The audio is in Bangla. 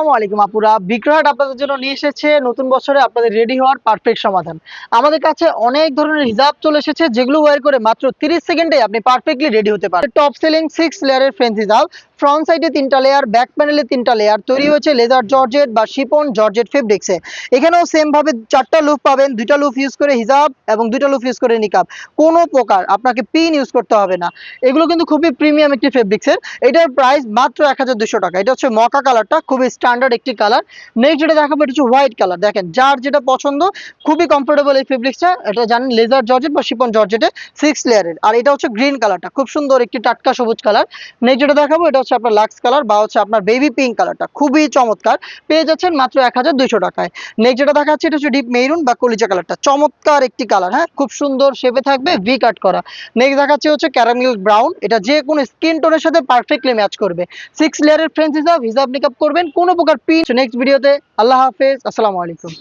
আসসালামু আলাইকুম আপুরা, বিক্রয়হাট আপনাদের জন্য নিয়ে এসেছে নতুন বছরে আপনাদের রেডি হওয়ার পারফেক্ট সমাধান। আমাদের কাছে অনেক ধরনের হিজাব চলে এসেছে, যেগুলো ওয়্যার করে মাত্র 30 সেকেন্ডে আপনি পারফেক্টলি রেডি হতে পারেন। টপ সেলিং 6 লেয়ারের ফ্রেঞ্চ হিজাব, ফ্রন্ট সাইডে 3টা লেয়ার, ব্যাক প্যানেলে 3টা লেয়ার, তৈরি হয়েছে লেদার জর্জেট বা শিপন জর্জেট ফেব্রিক্সে। এখানেও সেম ভাবে 4টা লুপ পাবেন, 2টা লুপ ইউজ করে হিজাব এবং 2টা লুপ ইউজ করে নিকাব। কোনো প্রকার আপনাকে পিন ইউজ করতে হবে না। এগুলো কিন্তু খুবই প্রিমিয়াম একটি ফেব্রিক্সের। এটার প্রাইস মাত্র 1200 টাকা। এটা হচ্ছে মকা কালারটা, খুবই স্ট্যান্ডার্ড একটি কালার। নেক্সট যেটা দেখাবো এটা হচ্ছে হোয়াইট কালার। দেখেন যার যেটা পছন্দ, খুবই কমফোর্টেবল এই ফেব্রিক্সটা। এটা জানেন লেজার জর্জেট বা শিপন জর্জেটে 6 লেয়ারের। আর এটা হচ্ছে গ্রিন কালারটা, খুব সুন্দর একটি টাটকা সবুজ কালার। নেক্সট যেটা দেখাবো এটা হচ্ছে আপনার লাক্স কালার বা হচ্ছে আপনার বেবি পিঙ্ক কালারটা, খুবই চমৎকার। পেয়ে যাচ্ছেন মাত্র 1200 টাকায়। নেক্সট যেটা দেখাচ্ছি এটা হচ্ছে ডিপ মেরুন বা কলিজা কালারটা, চমৎকার একটি কালার। হ্যাঁ, খুব সুন্দর শেপে থাকবে, ভি কাট করা। নেক্সট দেখাচ্ছি হচ্ছে ক্যারামেল ব্রাউন, এটা যে কোনো স্কিন টোনের সাথে পারফেক্টলি ম্যাচ করবে। 6 লেয়ারের ফ্রেঞ্চ হিজাব নিকাব করবেন, কোনো প্রকার পিন। নেক্সট ভিডিওতে। আল্লাহ হাফেজ, আসসালামু আলাইকুম।